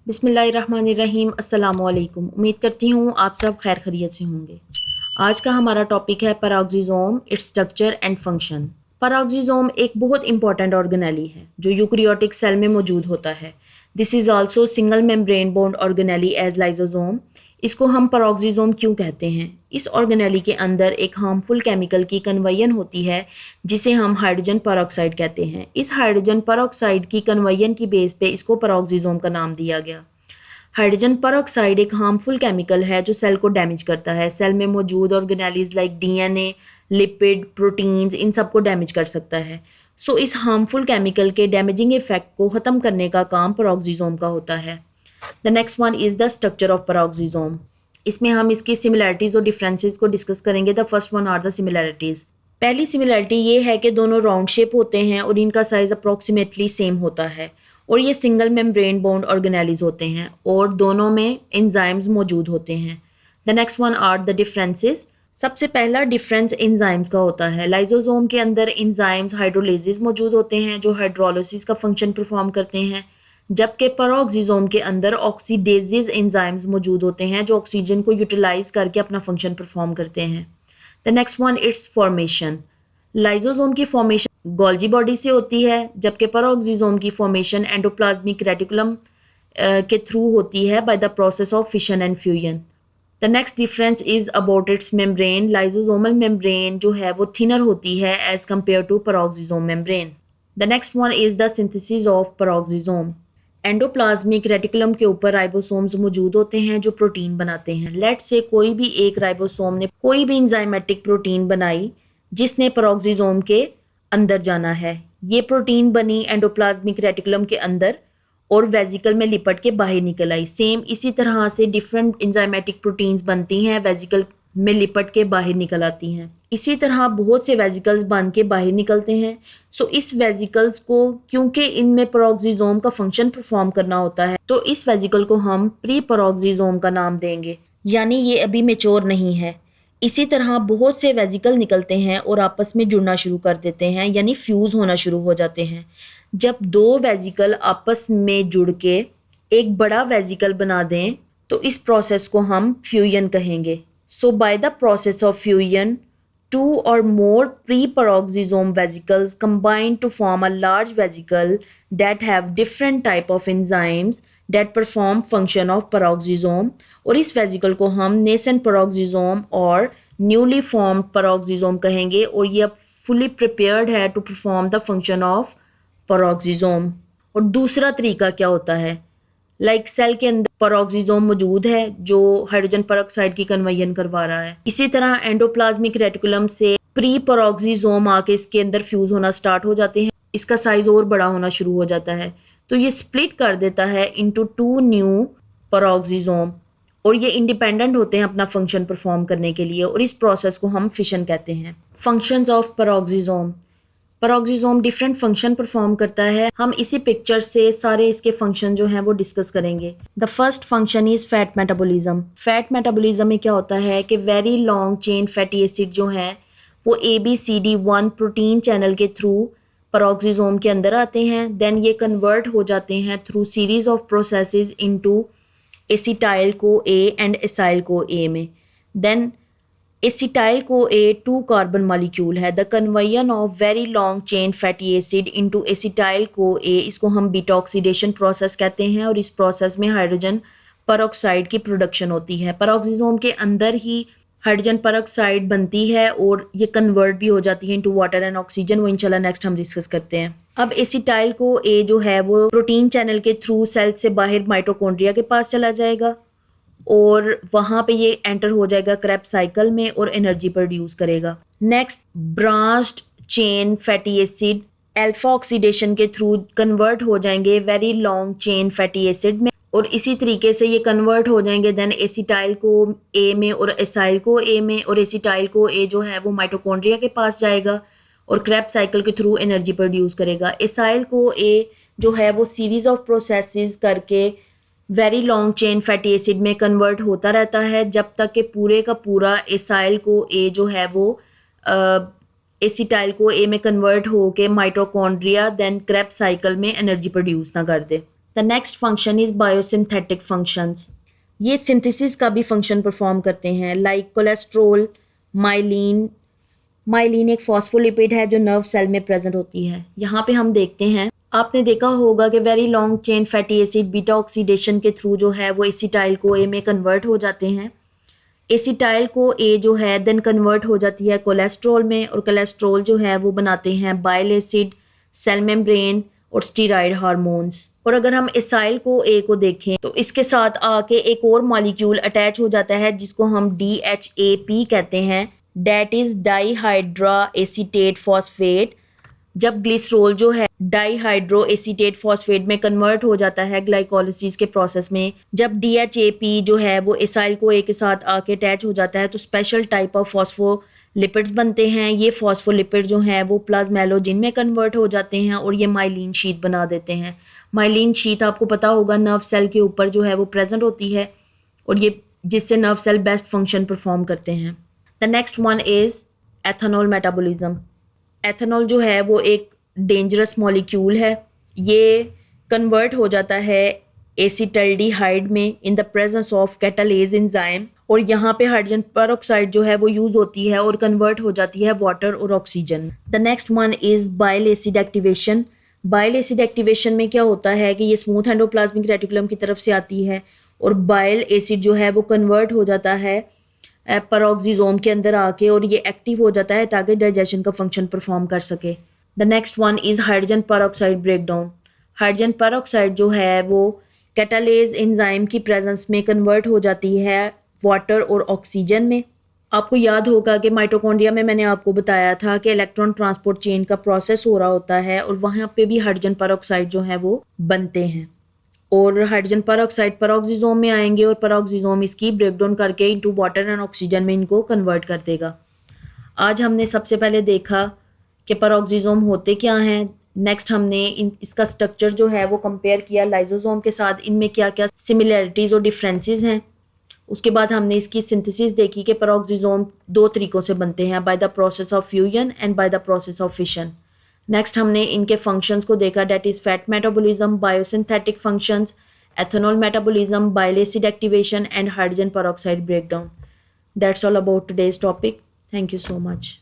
बिस्मिल्लाहिर्रहमानिर्रहीम। अस्सलामुअलैकुम। उम्मीद करती हूँ आप सब खैर खैरियत से होंगे। आज का हमारा टॉपिक है peroxisome, its structure and function. Peroxisome एक बहुत इंपॉर्टेंट ऑर्गेनेली है जो यूकैरियोटिक सेल में मौजूद होता है। This is also single membrane bound organelle as lysosome. इसको हम पेरोक्सिसोम क्यों कहते हैं? इस ऑर्गेनेली के अंदर एक हार्मफुल केमिकल की कन्वेयन होती है जिसे हम हाइड्रोजन पेरोक्साइड कहते हैं। इस हाइड्रोजन पेरोक्साइड की कन्वेयन की बेस पे इसको पेरोक्सिसोम का नाम दिया गया। हाइड्रोजन पेरोक्साइड एक हार्मफुल केमिकल है जो सेल को डैमेज करता है। सेल में मौजूद organelles like DNA, lipid, proteins, इन सबको डैमेज कर सकता है। इस हार्मफुल केमिकल के डैमेजिंग इफेक्ट को ख़त्म करने का काम पेरोक्सिसोम का होता है। The next one is the structure of peroxisome. इसमें हम इसकी सिमिलैरिटीज़ और डिफरेंसेस को डिस्कस करेंगे। The first one are the similarities. पहली सिमिलैरिटी ये है कि दोनों राउंड शेप होते हैं और इनका साइज अप्रॉक्सीमेटली सेम होता है और ये सिंगल मेम्ब्रेन बॉन्ड ऑर्गेनेलीज होते हैं और दोनों में एंजाइम्स मौजूद होते हैं। The next one are the differences. सबसे पहला डिफरेंस एंजाइम्स का होता है। लाइसोसोम के अंदर एंजाइम्स हाइड्रोलेजेस मौजूद होते हैं जो हाइड्रोलिसिस का फंक्शन परफॉर्म करते हैं, जबकि पेरोक्सिसोम के अंदर ऑक्सीडेजेस एंजाइम्स मौजूद होते हैं जो ऑक्सीजन को यूटिलाइज करके अपना फंक्शन परफॉर्म करते हैं। The next one it's formation. Lysosome की फॉर्मेशन गोल्जी बॉडी से होती है जबकि पेरोक्सिसोम की फॉर्मेशन एंडोप्लाज्मिक रेटिकुलम के थ्रू होती है by the process of fission and fusion. The next difference is about its membrane. Lysosomal membrane जो है वो थिनर होती है as compare to peroxisome membrane. The next one is the synthesis of peroxisome. Endoplasmic reticulum के ऊपर ribosomes मौजूद होते हैं जो प्रोटीन बनाते हैं। लेट से कोई भी एक राइबोसोम ने कोई भी इंजाइमेटिक प्रोटीन बनाई जिसने पेरोक्सिसोम के अंदर जाना है। ये प्रोटीन बनी एंडोप्लाज्मिक रेटिकुलम के अंदर और वेजिकल में लिपट के बाहर निकल आई। सेम इसी तरह से डिफरेंट इंजाइमेटिक प्रोटीन्स बनती हैं, वेजिकल में लिपट के बाहर निकल आती हैं। इसी तरह बहुत से वेजिकल्स बन के बाहर निकलते हैं। इस वेजिकल्स को क्योंकि इनमें पेरोक्सिसोम का फंक्शन परफॉर्म करना होता है तो इस वेजिकल को हम प्री पेरोक्सिसोम का नाम देंगे, यानी ये अभी मेच्योर नहीं है। इसी तरह बहुत से वेजिकल निकलते हैं और आपस में जुड़ना शुरू कर देते हैं, यानी फ्यूज होना शुरू हो जाते हैं। जब दो वेजिकल आपस में जुड़ के एक बड़ा वेजिकल बना दें तो इस प्रोसेस को हम फ्यूजन कहेंगे। Bye the process of fusion, two or more pre-peroxisome vesicles combine to form a large vesicle that have different type of enzymes that perform function of peroxisome। और इस वेजिकल को हम nascent peroxisome और newly formed peroxisome कहेंगे और ये अब fully prepared है to perform the function of peroxisome। और दूसरा तरीका क्या होता है? सेल के अंदर पेरोक्सिसोम मौजूद है जो हाइड्रोजन पेरोक्साइड की कन्वेयन करवा रहा है। इसी तरह एंडोप्लाज्मिक रेटिकुलम से प्री पेरोक्सिसोम आके इसके अंदर फ्यूज होना स्टार्ट हो जाते हैं। इसका साइज और बड़ा होना शुरू हो जाता है तो ये स्प्लिट कर देता है इनटू टू न्यू पेरोक्सिसोम और ये इंडिपेंडेंट होते हैं अपना फंक्शन परफॉर्म करने के लिए और इस प्रोसेस को हम फिशन कहते हैं। Functions of peroxisome. Peroxisome different function perform करता है। हम इसी पिक्चर से सारे इसके फंक्शन जो हैं वो डिस्कस करेंगे। The first function is fat metabolism. Fat metabolism में क्या होता है कि very long chain fatty acid जो हैं वो ABCD1 प्रोटीन चैनल के थ्रू पेरोक्सिसोम के अंदर आते हैं। देन ये कन्वर्ट हो जाते हैं through series of processes into acetyl co A and acyl co A में। Then acetyl co A 2 carbon molecule है। द कन्वेयन of very long chain fatty acid into acetyl co A, इसको हम beta oxidation process कहते हैं और इस process में हाइड्रोजन पेरोक्साइड की प्रोडक्शन होती है। पेरोक्सिसोम के अंदर ही हाइड्रोजन पेरोक्साइड बनती है और ये कन्वर्ट भी हो जाती है इनटू वाटर एंड ऑक्सीजन। वो इंशाल्लाह नेक्स्ट हम डिस्कस करते हैं। अब एसिटाइल को A जो है वो प्रोटीन चैनल के थ्रू सेल से बाहर माइटोकॉन्ड्रिया के पास चला जाएगा और वहां पे ये एंटर हो जाएगा क्रेब्स साइकिल में और एनर्जी प्रोड्यूस करेगा। Next branched chain fatty acid alpha oxidation के थ्रू कन्वर्ट हो जाएंगे very long chain fatty acid में और इसी तरीके से ये कन्वर्ट हो जाएंगे देन एसिटाइल को A में और एसाइल को A में और एसिटाइल को A जो है वो माइटोकॉन्ड्रिया के पास जाएगा और क्रेब्स साइकिल के थ्रू एनर्जी प्रोड्यूस करेगा। एसाइल को A जो है वो सीरीज ऑफ प्रोसेसेस करके very long chain fatty acid में कन्वर्ट होता रहता है जब तक कि पूरे का पूरा एसाइल को A जो है वो एसिटाइल को A में कन्वर्ट होके माइटोकॉन्ड्रिया देन क्रेब्स साइकिल में एनर्जी प्रोड्यूस ना कर दे। The next function is biosynthetic functions. ये सिंथेसिस का भी फंक्शन परफॉर्म करते हैं, लाइक कोलेस्ट्रोल, माइलिन। माइलिन एक फॉस्फोलिपिड है जो नर्व सेल में प्रेजेंट होती है। यहाँ पे हम देखते हैं, आपने देखा होगा कि very long chain fatty acid beta oxidation के थ्रू जो है वो एसिटाइल को ए में कन्वर्ट हो जाते हैं। एसिटाइल को ए जो है देन कन्वर्ट हो जाती है कोलेस्ट्रॉल में, और कोलेस्ट्रॉल जो है वो बनाते हैं बाइल एसिड, सेल मेम्ब्रेन और स्टीरॉयड हार्मोन्स। और अगर हम एसाइल को ए को देखें तो इसके साथ आके एक और मॉलिक्यूल अटैच हो जाता है जिसको हम DHAP कहते हैं, डेट इज डाईहाइड्रा एसीटेट फॉस्फेट। जब ग्लिसरॉल जो है डाईहाइड्रो एसीटेट फॉस्फेट में कन्वर्ट हो जाता है ग्लाइकोलिसिस के प्रोसेस में, जब DHAP जो है वो एसाइल को ए के साथ आके अटैच हो जाता है तो स्पेशल टाइप ऑफ फॉस्फोलिपिड्स बनते हैं। ये फॉस्फोलिपिड जो हैं वो प्लाज्मेलोजिन में कन्वर्ट हो जाते हैं और ये माइलिन शीट बना देते हैं। माइलिन शीट आपको पता होगा नर्व सेल के ऊपर जो है वो प्रेजेंट होती है, और ये जिससे nerve cell best function perform करते हैं। The next one is ethanol metabolism. Ethanol जो है वो एक डेंजरस मॉलिक्यूल है। ये कन्वर्ट हो जाता है एसिटल्डिहाइड में in the presence of catalase enzyme, और यहाँ पे हाइड्रोजन पेरोक्साइड जो है वो यूज होती है और कन्वर्ट हो जाती है वाटर और oxygen. The next one is bile acid activation. Bile acid activation में क्या होता है कि ये स्मूथ एंडोप्लाज्मिक रेटिकुलम की तरफ से आती है और बाइल एसिड जो है वो कन्वर्ट हो जाता है पेरोक्सिसोम के अंदर आके, और ये एक्टिव हो जाता है ताकि डाइजेशन का फंक्शन परफॉर्म कर सके। The next one is hydrogen peroxide breakdown. Hydrogen peroxide जो है वो कैटालेज एंजाइम की प्रेजेंस में कन्वर्ट हो जाती है वाटर और ऑक्सीजन में। आपको याद होगा कि माइटोकॉन्ड्रिया में मैंने आपको बताया था कि इलेक्ट्रॉन ट्रांसपोर्ट चेन का प्रोसेस हो रहा होता है और वहाँ पे भी हाइड्रोजन पेरोक्साइड जो है वो बनते हैं, और हाइड्रोजन पेरोक्साइड पेरोक्सिसोम में आएंगे और पेरोक्सिसोम इसकी ब्रेकडाउन करके इनटू वाटर एंड ऑक्सीजन में इनको कन्वर्ट कर देगा। आज हमने सबसे पहले देखा कि पेरोक्सिसोम होते क्या हैं। नेक्स्ट हमने इसका स्ट्रक्चर जो है वो कंपेयर किया लाइसोसोम के साथ, इनमें क्या क्या सिमिलैरिटीज़ और डिफरेंसेस हैं। उसके बाद हमने इसकी सिंथेसिस देखी कि पेरोक्सिसोम दो तरीकों से बनते हैं, by the process of fusion and by the process of fission. Next हमने इनके फंक्शंस को देखा, that is fat metabolism, biosynthetic functions, ethanol metabolism, bile acid activation and hydrogen peroxide breakdown. That's all about today's topic. Thank you so much.